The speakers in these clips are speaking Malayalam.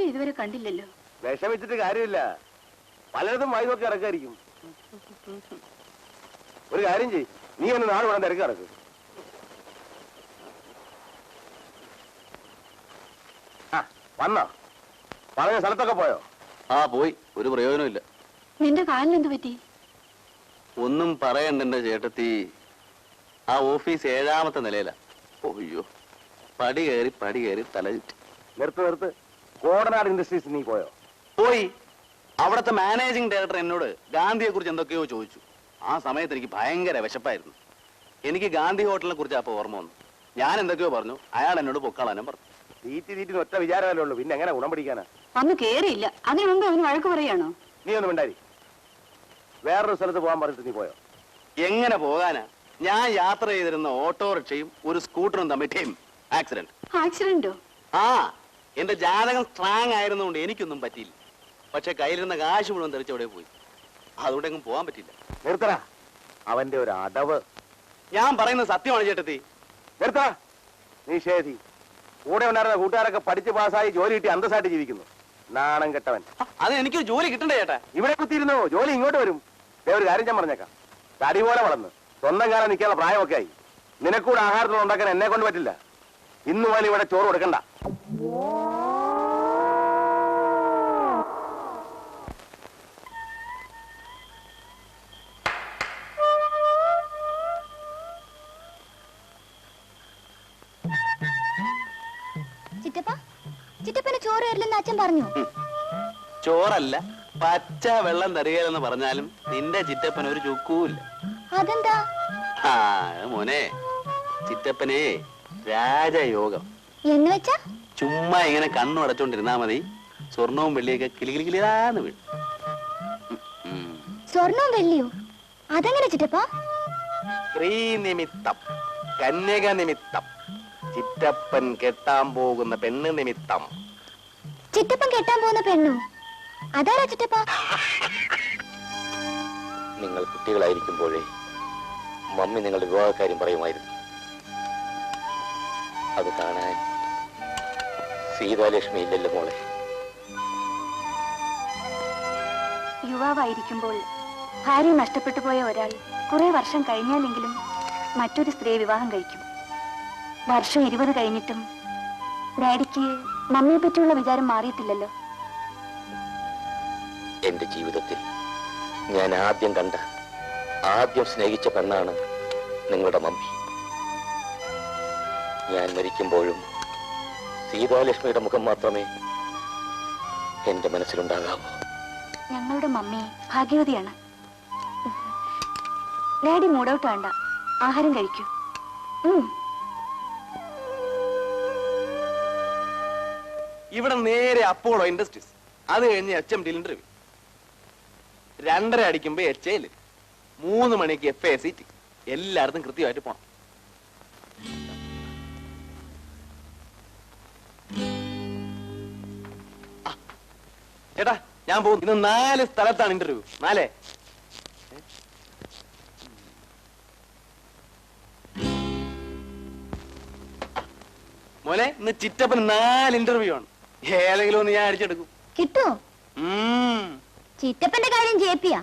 ഇതുവരെ കണ്ടില്ലല്ലോ. വിഷമിച്ചിട്ട് കാര്യമില്ല, പലയിടത്തും വായി നോക്കി ഇറക്കായിരിക്കും. ഒരു കാര്യം ചെയ്യ്, നീ ഒന്ന് നാട് വേണം തിരക്ക് ഇറക്ക്. വന്നോ? പറഞ്ഞ സ്ഥലത്തൊക്കെ പോയോ? ആ പോയി, ഒരു പ്രയോജനമില്ല. നിന്റെ കാലിനെന്ത് പറ്റി? ഒന്നും പറയണ്ട എന്റെ ചേട്ടത്തി. ആ ഓഫീസ് 7ാമത്തെ നിലയിലാ. അയ്യോ, പടി കയറി തല ചുറ്റി. നിർത്ത്. കോടനാട് ഇൻഡസ്ട്രീസ് നീ പോയോ? പോയി. അവിടുത്തെ മാനേജിംഗ് ഡയറക്ടർ എന്നോട് ഗാന്ധിയെ കുറിച്ച് എന്തൊക്കെയോ ചോദിച്ചു. ആ സമയത്ത് എനിക്ക് ഭയങ്കര വിശപ്പായിരുന്നു. എനിക്ക് ഗാന്ധി ഹോട്ടലിനെ കുറിച്ച് അപ്പൊ ഓർമ്മ വന്നു. ഞാൻ എന്തൊക്കെയോ പറഞ്ഞു. അയാൾ എന്നോട് പൊക്കളാനും പറഞ്ഞു. തീറ്റി ഒറ്റ വിചാരമല്ലേ ഉള്ളൂ, പിന്നെ എങ്ങനെ ഗുണം പിടിക്കാനാ? അന്ന് കേറിയില്ല, അതിനു മുമ്പ് അവന് വഴക്ക് പറയാണോ? നീ ഒന്നും ഉണ്ടായി. വേറൊരു സ്ഥലത്ത് പോകാൻ പറഞ്ഞിട്ട് നീ പോയോ? എങ്ങനെ പോകാനാ? ഞാൻ യാത്ര ചെയ്തിരുന്ന ഓട്ടോറിക്ഷയും ഒരു സ്കൂട്ടറും തമ്മിൽ ആക്സിഡന്റ്. ആക്സിഡന്റോ? ആ, എന്റെ ജാതകം സ്ട്രാങ് ആയിരുന്നുകൊണ്ട് എനിക്കൊന്നും പറ്റിയില്ല. പക്ഷെ കയ്യിലിരുന്ന കാശ് മുഴുവൻ തെറിച്ചവിടെ പോയി. അതുകൊണ്ട് എങ്ങും പോകാൻ പറ്റില്ല. നിർത്തടാ, അവന്റെ ഒരു അടവ്. ഞാൻ പറയുന്നത് സത്യമാണ് ചേട്ടത്തി. നിർത്തടാ നിഷേധി. കൂടെ ഉണ്ടായിരുന്ന കൂട്ടുകാരൊക്കെ പഠിച്ച് പാസ്സായി ജോലി കിട്ടി അന്തസ്സായിട്ട് ജീവിക്കുന്നു. നാണം കെട്ടവൻ. അത് എനിക്കൊരു ജോലി കിട്ടണ്ടേ ചേട്ടാ? ഇവിടെ കുത്തിയിരുന്നു, ജോലി ഇങ്ങോട്ട് വരും. ഒരു കാര്യം ഞാൻ പറഞ്ഞേക്കാം, തടി പോലെ വളർന്ന് സ്വന്തം കാലം നിൽക്കാനുള്ള പ്രായമൊക്കെ ആയി. നിനക്കൂടെ ആഹാരത്തിൽ ഉണ്ടാക്കാൻ എന്നെ കൊണ്ട് പറ്റില്ല. ഇന്ന് പോലെ ഇവിടെ ചോറ് കൊടുക്കണ്ട. ചിറ്റപ്പന് ചോറ് തരില്ലെന്ന് അച്ഛൻ പറഞ്ഞു. ചോറല്ല, പച്ച വെള്ളം തരികയെന്ന് പറഞ്ഞാലും നിന്റെ ചിറ്റപ്പൻ ഒരു ചുക്കൂല്ല. അതെന്താ? ആ മോനെ, ചിറ്റപ്പനെ രാജയോഗം എന്ന് വെച്ചാ ചുമ്മാ ഇങ്ങനെ കണ്ണു അടച്ചോണ്ടിരുന്നാ മതി. സ്വർണവും വെള്ളിയൊക്കെ കിളികിളികിളിയാന്ന് വീഴും. സ്വർണവും വെള്ളിയോ? അതെങ്ങനെ ചിറ്റപ്പ? സ്ത്രീ നിമിത്തം, കന്യക നിമിത്തം, ചിറ്റപ്പൻ കെട്ടാൻ പോകുന്ന പെണ്ണ് നിമിത്തം. ചിറ്റപ്പൻ കെട്ടാൻ പോകുന്ന പെണ്ണു? അതാരാ ചിറ്റപ്പ? നിങ്ങൾ കുട്ടികളായിരിക്കുമ്പോഴേ മമ്മി നിങ്ങളുടെ വിവാഹകാര്യം പറയുമായിരുന്നു. അത് കാണാൻ സീതാലക്ഷ്മി ഇല്ലല്ലോ മോളെ. യുവാവായിരിക്കുമ്പോൾ ഭാര്യ നഷ്ടപ്പെട്ടു പോയ ഒരാൾ കുറെ വർഷം കഴിഞ്ഞാലെങ്കിലും മറ്റൊരു സ്ത്രീയെ വിവാഹം കഴിക്കും. വർഷം 20 കഴിഞ്ഞിട്ടും ഡാഡിക്ക് മമ്മിയെ പറ്റിയുള്ള വിചാരം മാറിയിട്ടില്ലല്ലോ. എന്റെ ജീവിതത്തിൽ ഞാൻ ആദ്യം സ്നേഹിച്ച പെണ്ണാണ് നിങ്ങളുടെ മമ്മി. ഞാൻ മരിക്കുമ്പോഴും സീതാലക്ഷ്മിയുടെ മുഖം മാത്രമേ എന്റെ മനസ്സിലുണ്ടാകാവൂ. ഞങ്ങളുടെ മമ്മി ഭാഗ്യവതിയാണ്. ഡാഡി മൂഡൌട്ട് വേണ്ട, ആഹാരം കഴിക്കൂ. ഇവിടെ നേരെ അപ്പോളോ ഇൻഡസ്ട്രീസ്, അത് കഴിഞ്ഞ് HMD ഇന്റർവ്യൂ. 2:30 അടിക്കുമ്പോ HL, 3 മണിക്ക് FACT. എല്ലായിടത്തും കൃത്യമായിട്ട് പോണം. ചേട്ടാ ഞാൻ പോകും. ഇന്ന് 4 സ്ഥലത്താണ് ഇന്റർവ്യൂ. 4. മോനെ, ഇന്ന് ചിറ്റപ്പൻ 4 ഇന്റർവ്യൂ ആണ്. ഏതെങ്കിലും ഒന്ന് ഞാൻ അടിച്ചെടുക്കും. കിട്ടോ? ചിറ്റപ്പന്റെ കാര്യം ജെപിയാ.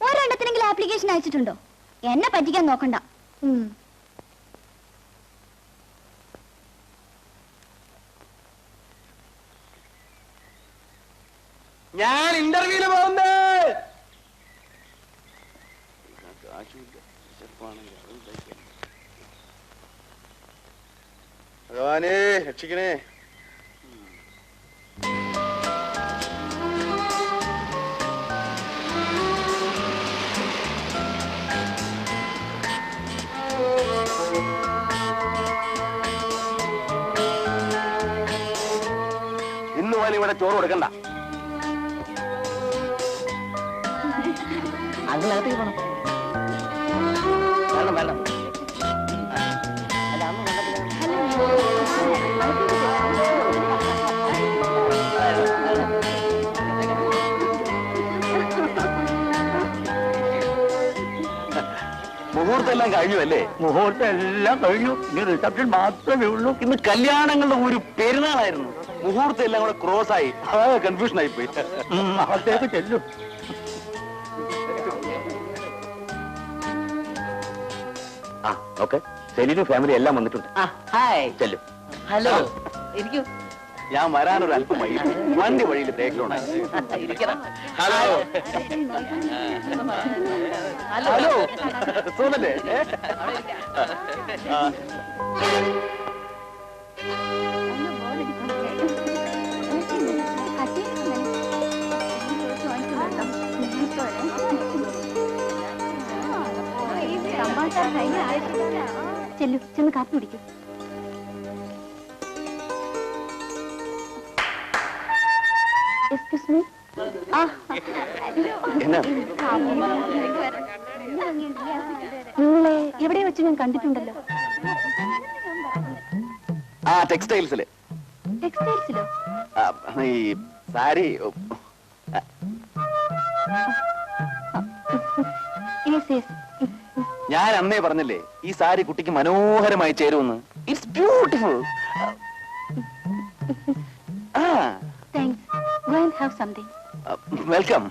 ഒരെണ്ണത്തിനെങ്കിലും ആപ്ലിക്കേഷൻ അയച്ചിട്ടുണ്ടോ? എന്നെ പറ്റിക്കാൻ നോക്കണ്ട. ഞാൻ ഇന്റർവ്യൂല് പോകുന്നേ. ഭഗവാനേ രക്ഷിക്കണേ. ഇന്ന് പോലെ ഇവിടെ ചോറ് കൊടുക്കണ്ട. അതിനകത്തേക്ക് പോണം. വേണം വേണം. മുഹൂർത്തം എല്ലാം കഴിഞ്ഞു അല്ലേ? മുഹൂർത്തം എല്ലാം കഴിഞ്ഞു. ഇനി റിസപ്ഷൻ മാത്രമേ ഉള്ളൂ. ഇന്ന് കല്യാണങ്ങളുടെ ഒരു പെരുന്നാളായിരുന്നു. മുഹൂർത്തം എല്ലാം കൂടെ ക്രോസ് ആയി കൺഫ്യൂഷൻ ആയി പോയി. അകത്തേക്ക് ചെല്ലും. ആ ഓക്കെ, സെലിനും ഫാമിലി എല്ലാം വന്നിട്ടുണ്ട്. ഹായ്. ചെല്ലും. ഹലോ. ഇരിക്കൂ. ഞാൻ വരാനൊരു അല്പം വഴി, വണ്ടി വഴിയിൽ ബ്രേക്ക് ഡൗൺ ആയി. ഇരിക്കണം. ഹലോ ഹലോ, സുഖല്ലേ? ചെല്ലു, ചെന്ന് കാപ്പി കുടിക്കും. Excuse me. എന്നാ നിങ്ങളെ എവിടെ വെച്ച് ഞാൻ കണ്ടിട്ടുണ്ടല്ലോ. ആ ടെക്സ്റ്റൈൽസില് ടെക്സ്റ്റൈൽസിലോ? ഈ സാരി. Yes yes. ഞാൻ അന്നേ പറഞ്ഞില്ലേ ഈ സാരി കുട്ടിക്ക് മനോഹരമായി ചേരുമെന്ന്. It's beautiful. Thanks. Go and have something. Welcome.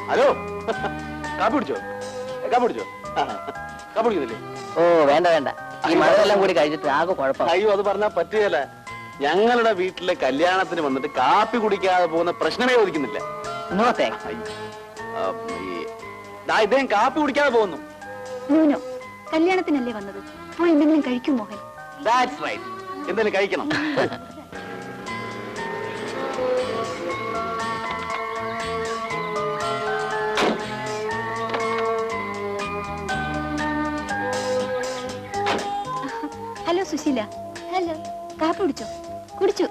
Hello, കാപ്പി കുടിച്ചോ? കാപ്പി കുടിച്ചോ? കാപ്പി കുടിക്കുന്നില്ലേ? ഓ വേണ്ട വേണ്ട, ഈ മഴയെല്ലാം കൂടി കഴിച്ചിട്ട് ആകെ കുഴപ്പം. അയ്യോ, അത് പറഞ്ഞാൽ പറ്റുകയല്ല. ഞങ്ങളുടെ വീട്ടിലെ കല്യാണത്തിന് വന്നിട്ട് കാപ്പി കുടിക്കാതെ പോകുന്ന പ്രശ്നമേ ചോദിക്കുന്നില്ല. No thanks. ഇദ്ദേഹം കാപ്പി കുടിക്കാതെ പോകുന്നു. നൂനോ, കല്യാണത്തിനല്ലേ വന്നത്, പോയി എന്തെങ്കിലും കഴിക്കൂ മോഹൻ. ദാറ്റ്സ് റൈറ്റ്, എന്തെങ്കിലും കഴിക്കണം. ഹലോ സുശീല. ഹലോ. കാപ്പി കുടിച്ചോ? കുടിച്ചു.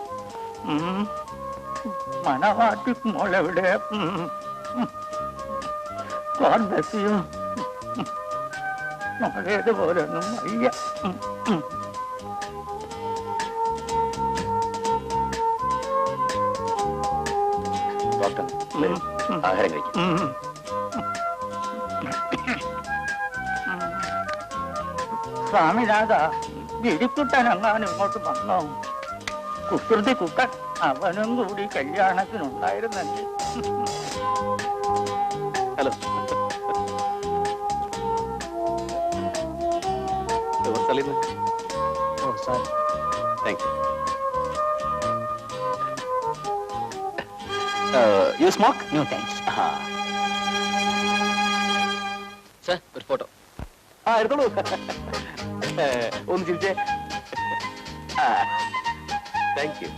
മണവാട്ടി മോളെവിടെ? മഴയതുപോലെ ഒന്നും വയ്യ. ഡോക്ടർ, ആഹാരം കഴിക്കും. സ്വാമിനാഥ, ഗിരിക്കുട്ടൻ അങ്ങാനും ഇങ്ങോട്ട് വന്നോ? കുസൃതി കുട്ടൻ അവനും കൂടി കല്യാണത്തിനുണ്ടായിരുന്നല്ലേ. ഹലോ. ഓ sir. Thank you smoke? No thanks. Sir, ഒരു ഫോട്ടോ. ആ എടുത്തോളൂ. ഒന്ന് ചിരിച്ചേ. Thank you.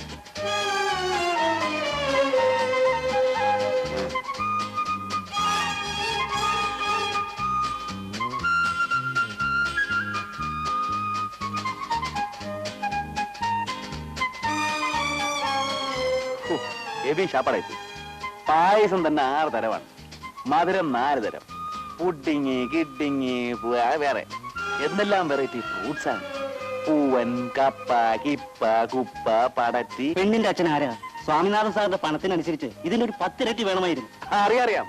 ഹെവി ഷാപ്പാടായി. പായസം തന്നെ 6 തരമാണ്, മധുരം 4 തരം, പുഡിങ്, കിഡിങ്, വേറെ എന്തെല്ലാം വെറൈറ്റി ഫ്രൂട്ട്സ് ആണ്. പൂവൻ, കപ്പ, കിപ്പ, കുപ്പ, പടറ്റി. പെണ്ണിന്റെ അച്ഛൻ ആരാ? സ്വാമിനാഥൻ സാറിന്റെ പണത്തിനനുസരിച്ച് ഇതിനൊരു 10 ഇരട്ടി വേണമായിരുന്നു. അറിയാം.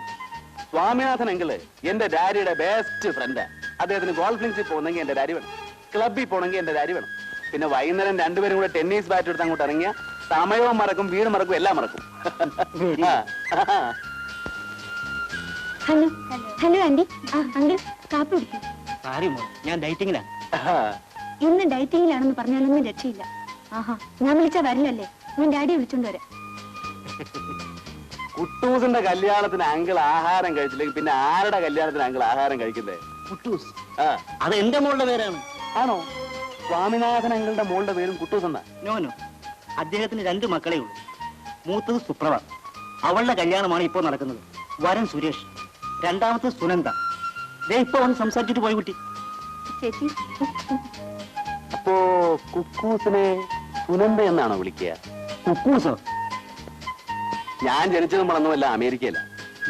സ്വാമിനാഥൻ അങ്കിള് എന്റെ ഡാഡിയുടെ ബെസ്റ്റ് ഫ്രണ്ടാ. അദ്ദേഹത്തിന് ഗോൾഫ് ലിങ്സിൽ പോകുന്നെങ്കിൽ എന്റെ ഡാഡി വേണം, ക്ലബിൽ പോകണമെങ്കിൽ എന്റെ ഡാഡി വേണം. പിന്നെ വൈകുന്നേരം രണ്ടുപേരും കൂടെ ടെന്നീസ് ബാറ്റ് എടുത്ത് അങ്ങോട്ട് ഇറങ്ങിയ സമയവും മറക്കും, വീട് മറക്കും, എല്ലാം മറക്കും. ഹലോ. Hello aunty. അങ്കിൾ കാപ്പി കുടിക്കും. സാരി മോൾ, ഞാൻ ഡയറ്റിങ്ങിലാണ്. ഇന്ന് ഡയറ്റിങ്ങിലാണെന്ന് പറഞ്ഞാലൊന്നും രക്ഷയില്ല. ആഹാ, ഞാൻ വിളിച്ചാ വരില്ലല്ലേ? ഞാൻ ഡാഡിയെ വിളിച്ചോണ്ട് വരാം. കുട്ടൂസിന്റെ കല്യാണത്തിന് അങ്കിൾ ആഹാരം കഴിച്ചില്ലെങ്കിൽ പിന്നെ ആരുടെ കല്യാണത്തിന് അങ്കിൾ ആഹാരം കഴിക്കുന്നേ? കുട്ടൂസ്. അത് എന്റെ മോളുടെ പേരാണ്. ആണോ? സ്വാമിനാഥൻ അങ്കിളുടെ മോളുടെ പേരും കുട്ടൂസ് എന്നാ? നോനോ, അദ്ദേഹത്തിന് 2 മക്കളേ ഉള്ളൂ. മൂത്തത് സുപ്രഭ, അവളുടെ കല്യാണമാണ് ഇപ്പോൾ നടക്കുന്നത്. വരൻ സുരേഷ്. രണ്ടാമത്തെ സുനന്ദ. ദേ ഇപ്പൊ വന്ന് സംസാരിച്ചിട്ട് പോയി കുട്ടി. ചേച്ചി, അപ്പോ കുക്കൂസിനെ സുനന്ദ എന്നാണോ വിളിക്കുക? കുക്കൂസോ? ഞാൻ ജനിച്ചതും വളർന്നുമല്ല അമേരിക്കയില.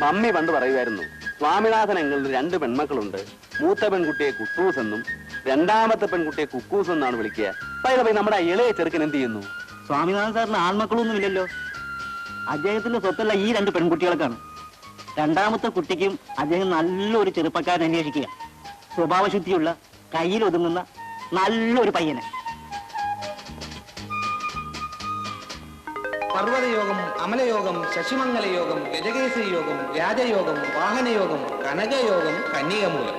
മമ്മി പണ്ട് പറയുമായിരുന്നു, സ്വാമിനാഥൻ അങ്കിളിന് 2 പെൺമക്കളുണ്ട്, മൂത്ത പെൺകുട്ടിയെ കുട്ടൂസ് എന്നും രണ്ടാമത്തെ പെൺകുട്ടിയെ കുക്കൂസ് എന്നാണ് വിളിക്കുക. പൈ നമ്മുടെ ആ ഇളയ ചെറുക്കൻ എന്ത് ചെയ്യുന്നു? സ്വാമിനാഥൻ സാറിന് ആൺമക്കളൊന്നുമില്ലല്ലോ. അദ്ദേഹത്തിന്റെ സ്വത്തുള്ള ഈ 2 പെൺകുട്ടികൾക്കാണ്. രണ്ടാമത്തെ കുട്ടിക്കും അദ്ദേഹം നല്ലൊരു ചെറുപ്പക്കാരൻ അന്വേഷിക്കുക. സ്വഭാവശുദ്ധിയുള്ള, കയ്യിൽ ഒതുങ്ങുന്ന നല്ലൊരു പയ്യനെ. പർവ്വതയോഗം, അമലയോഗം, ശശിമംഗലയോഗം, ഗജകേസരി യോഗം, രാജയോഗം, വാഹനയോഗം, കനകയോഗം, കന്യകമൂലം.